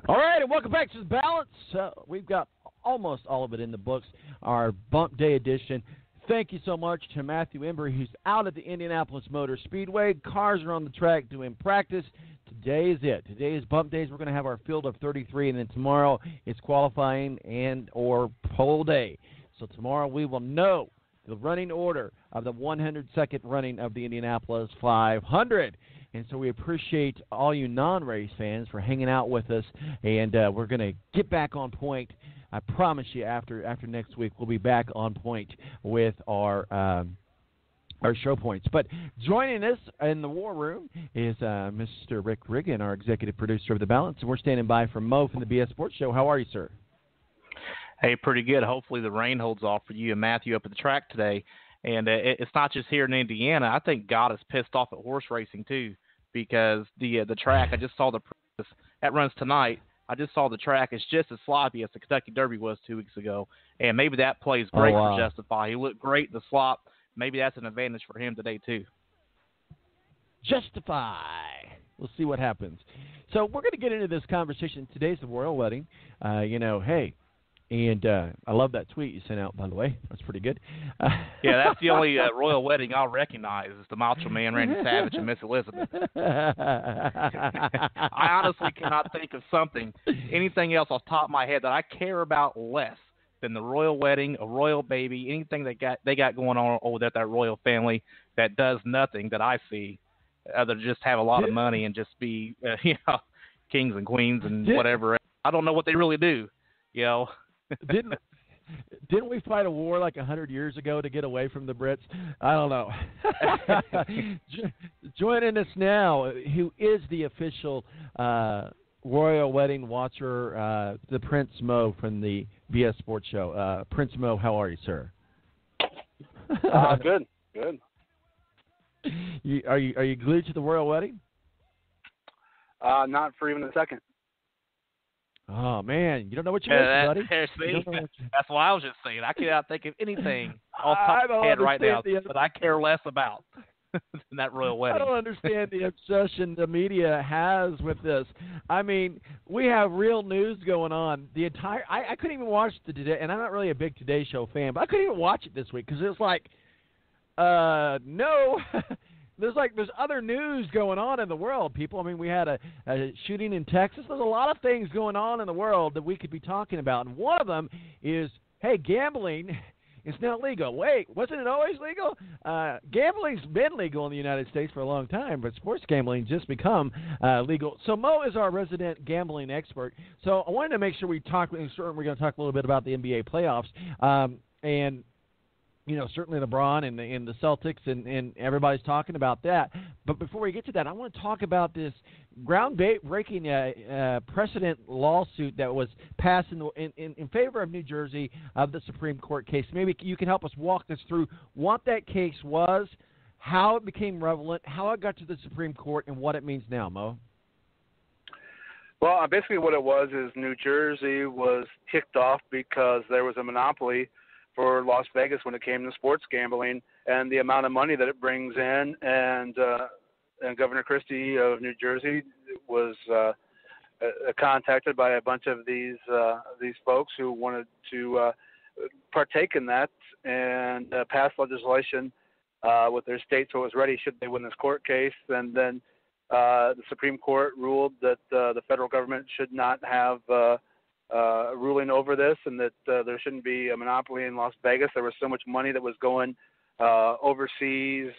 All right, and welcome back to The Balance. We've got almost all of it in the books, our Bump Day edition. Thank you so much to Matthew-Embury, who's out at the Indianapolis Motor Speedway. Cars are on the track doing practice. Today is it. Today is Bump Days. We're going to have our field of 33, and then tomorrow it's qualifying and or pole day. So tomorrow we will know the running order of the 102nd running of the Indianapolis 500. And so we appreciate all you non-race fans for hanging out with us, and we're going to get back on point. I promise you after next week we'll be back on point with our show points. But joining us in the war room is Mr. Rick-Riggin, our executive producer of The Balance, and we're standing by for Mo from the BS Sports Show. How are you, sir? Hey, pretty good. Hopefully the rain holds off for you and Matthew up at the track today. And it's not just here in Indiana. I think God is pissed off at horse racing too, because the track, I just saw that runs tonight. I just saw the track. It's just as sloppy as the Kentucky Derby was 2 weeks ago. And maybe that plays great for Justify. He looked great in the slop. Maybe that's an advantage for him today too. Justify. We'll see what happens. So we're going to get into this conversation. Today's the royal wedding. Hey. And I love that tweet you sent out, by the way. That's pretty good. Yeah, that's the only royal wedding I'll recognize is the Macho Man, Randy Savage, and Miss Elizabeth. I honestly cannot think of anything else off the top of my head that I care about less than the royal wedding, a royal baby, anything they got going on over there at that royal family that does nothing that I see other than just have a lot of money and just be, kings and queens and whatever. I don't know what they really do, Didn't we fight a war like 100 years ago to get away from the Brits? I don't know. Joining us now, who is the official royal wedding watcher, the Prince Mo from the BS Sports Show. Prince Mo, how are you, sir? Good. Are you glued to the royal wedding? Not for even a second. Oh, man, you don't know what you're missing, buddy. That's what I was just saying. I cannot think of anything off the top of my head right now that I care less about than that royal wedding. I don't understand the obsession the media has with this. I mean, we have real news going on. I couldn't even watch the Today, and I'm not really a big Today Show fan, but I couldn't even watch it this week because it was like, no. There's other news going on in the world, people. I mean, we had a shooting in Texas. There's a lot of things going on in the world that we could be talking about. And one of them is, hey, gambling is now legal. Wait, wasn't it always legal? Gambling's been legal in the United States for a long time, but sports gambling just become legal. So Mo is our resident gambling expert. So I wanted to make sure we're going to talk a little bit about the NBA playoffs. And certainly LeBron and the Celtics and everybody's talking about that. But before we get to that, I want to talk about this groundbreaking precedent lawsuit that was passed in favor of New Jersey of the Supreme Court case. Maybe you can help us walk us through what that case was, how it became relevant, how it got to the Supreme Court, and what it means now, Mo. Well, basically what it was is New Jersey was kicked off because there was a monopoly for Las Vegas when it came to sports gambling and the amount of money that it brings in. And Governor Christie of New Jersey was contacted by a bunch of these folks who wanted to partake in that and pass legislation with their state so it was ready should they win this court case. And then the Supreme Court ruled that the federal government should not have ruling over this and that there shouldn't be a monopoly in Las Vegas. There was so much money that was going overseas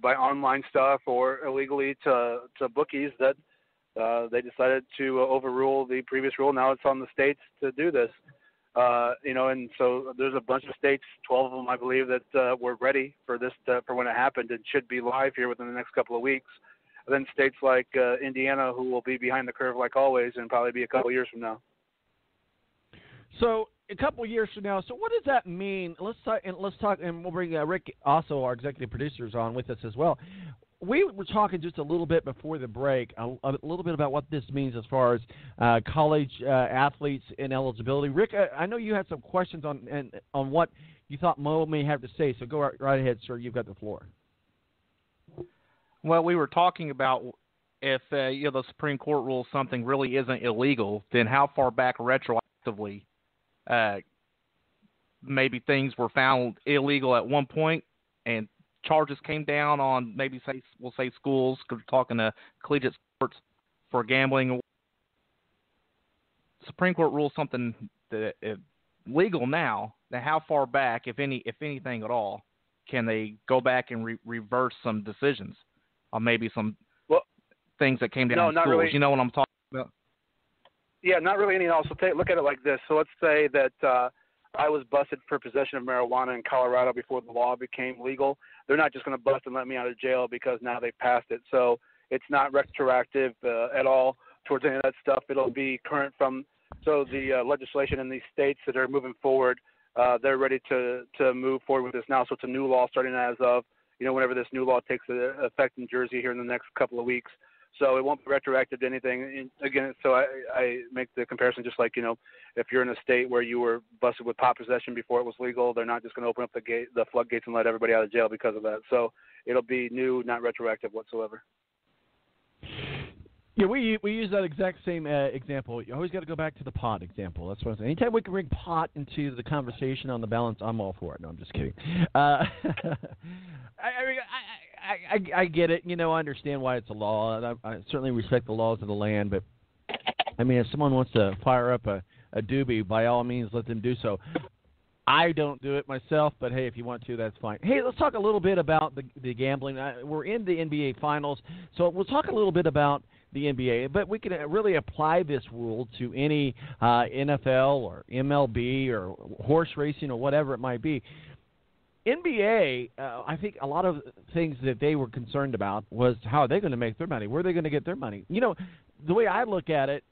by online stuff or illegally to bookies that they decided to overrule the previous rule. Now it's on the states to do this. And so there's a bunch of states, 12 of them, I believe, that were ready for this for when it happened and should be live here within the next couple of weeks. And then states like Indiana, who will be behind the curve like always and probably be a couple of years from now. So a couple of years from now, so what does that mean? Let's talk, and we'll bring Rick, also our executive producers, on with us as well. We were talking just a little bit before the break, a little bit about what this means as far as college athletes and eligibility. Rick, I know you had some questions on what you thought Mo may have to say, so go right ahead, sir. You've got the floor. Well, we were talking about if the Supreme Court rules something really isn't illegal, then how far back retroactively maybe things were found illegal at one point and charges came down on maybe we'll say schools, because we're talking to collegiate sports, for gambling. Supreme Court rules something that legal now. Now, how far back, if anything at all, can they go back and reverse some decisions on maybe some things that came down in schools? Really. You know what I'm talking about? Yeah, not really any else. So look at it like this. So let's say that I was busted for possession of marijuana in Colorado before the law became legal. They're not just going to bust and let me out of jail because now they passed it. So it's not retroactive at all towards any of that stuff. It'll be current from the legislation in these states that are moving forward. They're ready to move forward with this now. So it's a new law starting as of whenever this new law takes effect in Jersey here in the next couple of weeks. So it won't be retroactive to anything. Again, so I make the comparison just like, if you're in a state where you were busted with pot possession before it was legal, they're not just going to open up the floodgates and let everybody out of jail because of that. So it'll be new, not retroactive whatsoever. Yeah, we use that exact same example. You always got to go back to the pot example. That's what I'm saying. Anytime we can bring pot into the conversation on the balance, I'm all for it. No, I'm just kidding. I get it. I understand why it's a law, and I certainly respect the laws of the land. But I mean, if someone wants to fire up a doobie, by all means, let them do so. I don't do it myself, but hey, if you want to, that's fine. Hey, let's talk a little bit about the gambling. We're in the NBA Finals, so we'll talk a little bit about the NBA, but we can really apply this rule to any NFL or MLB or horse racing or whatever it might be. NBA, I think a lot of things that they were concerned about was how are they going to make their money? Where are they going to get their money? The way I look at it,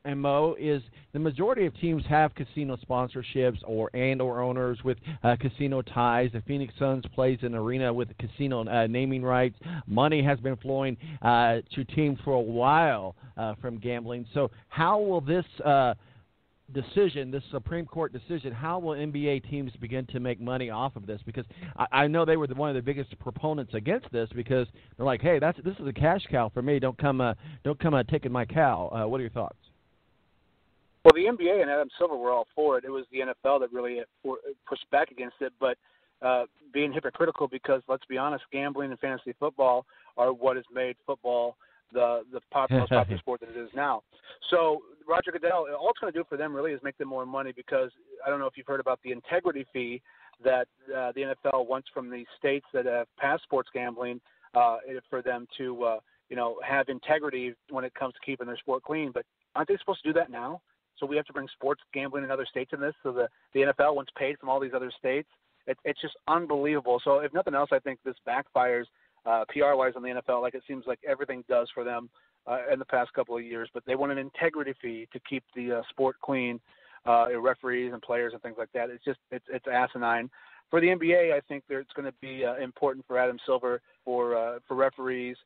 and Mo, is the majority of teams have casino sponsorships or owners with casino ties. The Phoenix Suns plays an arena with casino naming rights. Money has been flowing to teams for a while from gambling. So how will this Supreme Court decision, how will NBA teams begin to make money off of this? Because I know they were one of the biggest proponents against this because they're like, hey, this is a cash cow for me. Don't come taking my cow. What are your thoughts? Well, the NBA and Adam Silver were all for it. It was the NFL that really pushed back against it, but being hypocritical because, let's be honest, gambling and fantasy football are what has made football the most popular sport that it is now. So Roger Goodell, all it's going to do for them really is make them more money because I don't know if you've heard about the integrity fee that the NFL wants from the states that have passed sports gambling for them to have integrity when it comes to keeping their sport clean. But aren't they supposed to do that now? So we have to bring sports gambling in other states in this. So the NFL wants paid from all these other states. It's just unbelievable. So if nothing else, I think this backfires PR-wise on the NFL, like it seems like everything does for them in the past couple of years. But they want an integrity fee to keep the sport clean, referees and players and things like that. It's asinine. For the NBA, I think it's going to be important for Adam Silver for referees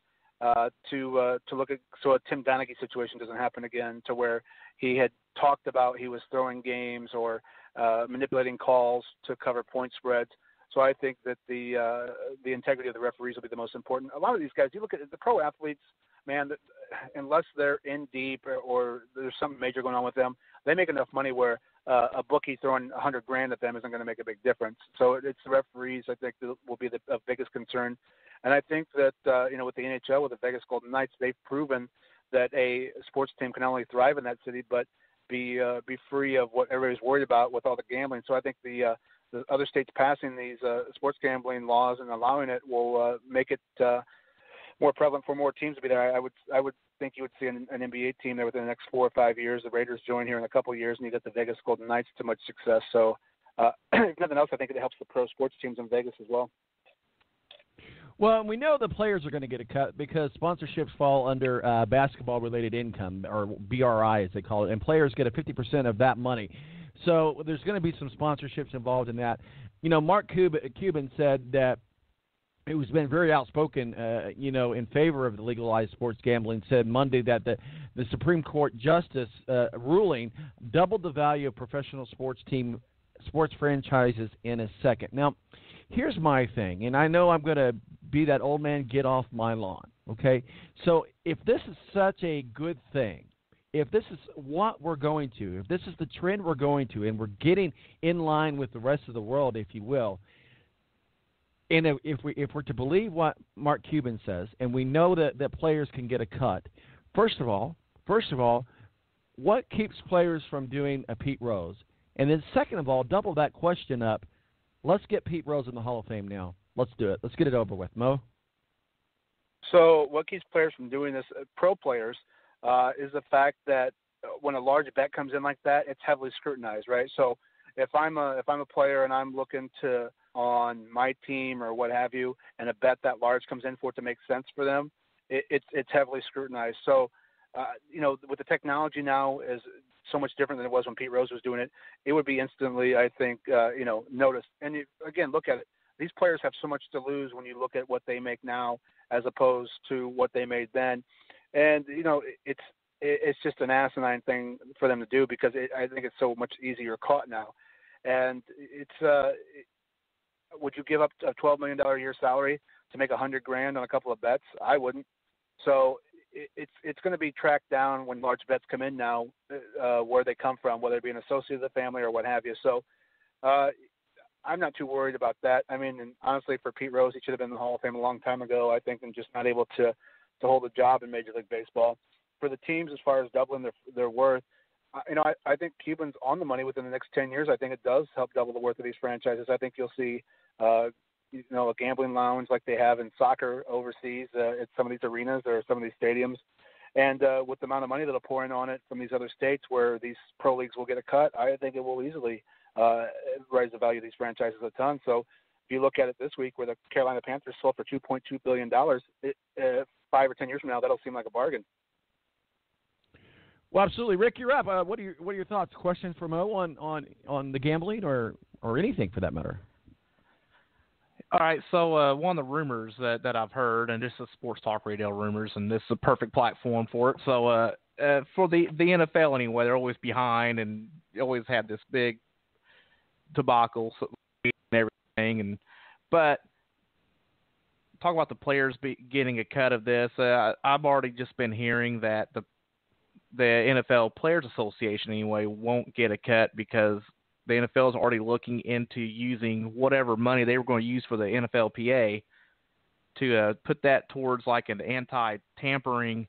to look at so a Tim Donaghy situation doesn't happen again, to where he had talked about he was throwing games or manipulating calls to cover point spreads. So I think that the integrity of the referees will be the most important. A lot of these guys, you look at the pro athletes, man, unless they're in deep or there's something major going on with them, they make enough money where a bookie throwing $100,000 at them isn't going to make a big difference. So it's the referees, I think, that will be the biggest concern. And I think that, with the NHL, with the Vegas Golden Knights, they've proven that a sports team can not only thrive in that city, but be free of what everybody's worried about with all the gambling. So I think the other states passing these sports gambling laws and allowing it will make it more prevalent for more teams to be there. I would think you would see an NBA team there within the next 4 or 5 years. The Raiders join here in a couple of years, and you get the Vegas Golden Knights to much success. So if nothing else, I think it helps the pro sports teams in Vegas as well. Well, we know the players are going to get a cut because sponsorships fall under basketball-related income, or BRI as they call it, and players get a 50% of that money. So there's going to be some sponsorships involved in that. Mark Cuban said that it was been very outspoken, in favor of the legalized sports gambling, said Monday that the Supreme Court justice ruling doubled the value of professional sports franchises in a second. Now, here's my thing, and I know I'm going to be that old man get off my lawn. Okay? So if this is such a good thing, if this is what we're going to, if this is the trend we're going to, and we're getting in line with the rest of the world, if you will, and if we're to believe what Mark Cuban says, and we know that players can get a cut, first of all, what keeps players from doing a Pete Rose? And then second of all, double that question up. Let's get Pete Rose in the Hall of Fame now. Let's do it. Let's get it over with. Mo? So what keeps players from doing this, pro players, is the fact that when a large bet comes in like that, it's heavily scrutinized, right? So if I'm a player and I'm looking to on my team or what have you, and a bet that large comes in for it to make sense for them, it's heavily scrutinized. So with the technology now is so much different than it was when Pete Rose was doing it. It would be instantly, I think, noticed. And again, look at it. These players have so much to lose when you look at what they make now as opposed to what they made then. And it's just an asinine thing for them to do because I think it's so much easier caught now. And would you give up a $12 million a year salary to make $100,000 on a couple of bets? I wouldn't. So it's going to be tracked down when large bets come in now, where they come from, whether it be an associate of the family or what have you. So I'm not too worried about that. I mean, and honestly, for Pete Rose, he should have been in the Hall of Fame a long time ago, I think, and just not able to hold a job in Major League Baseball. For the teams, as far as doubling their worth, I think Cuban's on the money within the next 10 years. I think it does help double the worth of these franchises. I think you'll see, a gambling lounge like they have in soccer overseas at some of these arenas or some of these stadiums. And with the amount of money that'll pour in on it from these other states where these pro leagues will get a cut, I think it will easily raise the value of these franchises a ton. So if you look at it this week where the Carolina Panthers sold for $2.2 billion, 5 or 10 years from now, that'll seem like a bargain. Well, absolutely. Rick, you're up. What are your thoughts? Questions for Mo on the gambling or anything for that matter? All right, so one of the rumors that I've heard, and this is Sports Talk Radio rumors, and this is a perfect platform for it. So for the NFL anyway, they're always behind and always have this big debacle and everything. But talk about the players getting a cut of this. I've already just been hearing that the NFL Players Association anyway won't get a cut because the NFL is already looking into using whatever money they were going to use for the NFLPA to put that towards like an anti-tampering,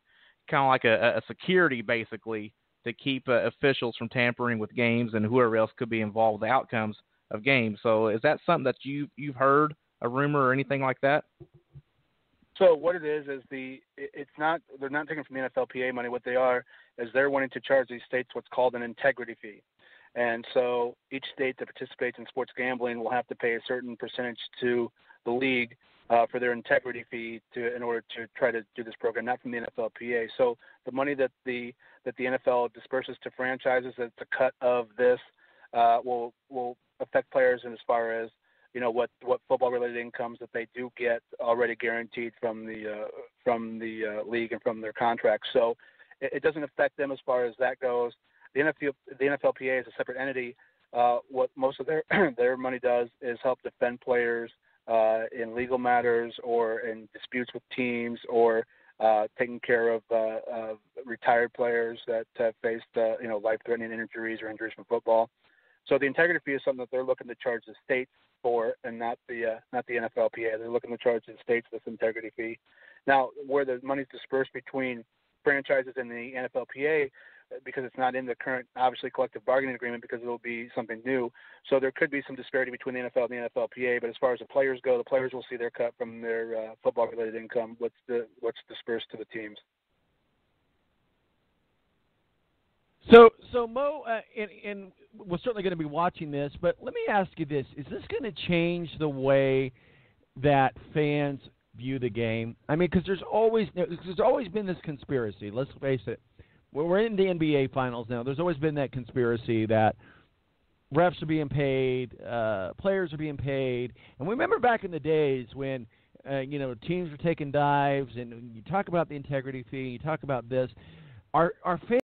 kind of like a security basically to keep officials from tampering with games and whoever else could be involved with the outcomes of games. So is that something that you've heard, a rumor or anything like that? So what it is they're not taking from the NFLPA money. What they are is they're wanting to charge these states what's called an integrity fee. And so each state that participates in sports gambling will have to pay a certain percentage to the league for their integrity fee in order to try to do this program, not from the NFLPA. So the money that the NFL disperses to franchises, that's a cut of this, will affect players in as far as what football related incomes that they do get already guaranteed from the league and from their contracts. So it doesn't affect them as far as that goes. The NFLPA is a separate entity. What most of their money does is help defend players in legal matters or in disputes with teams or taking care of retired players that have faced life-threatening injuries or injuries from football. So the integrity fee is something that they're looking to charge the states for, and not the NFLPA. They're looking to charge the states this integrity fee. Now, where the money is dispersed between franchises and the NFLPA, because it's not in the current, obviously, collective bargaining agreement, because it will be something new. So there could be some disparity between the NFL and the NFLPA. But as far as the players go, the players will see their cut from their football-related income, what's dispersed to the teams. So Mo, and we're certainly going to be watching this, but let me ask you this. Is this going to change the way that fans view the game? I mean, because there's always been this conspiracy. Let's face it. We're in the NBA Finals now. There's always been that conspiracy that refs are being paid, players are being paid. And we remember back in the days when, teams were taking dives, and you talk about the integrity fee, you talk about this. Our fans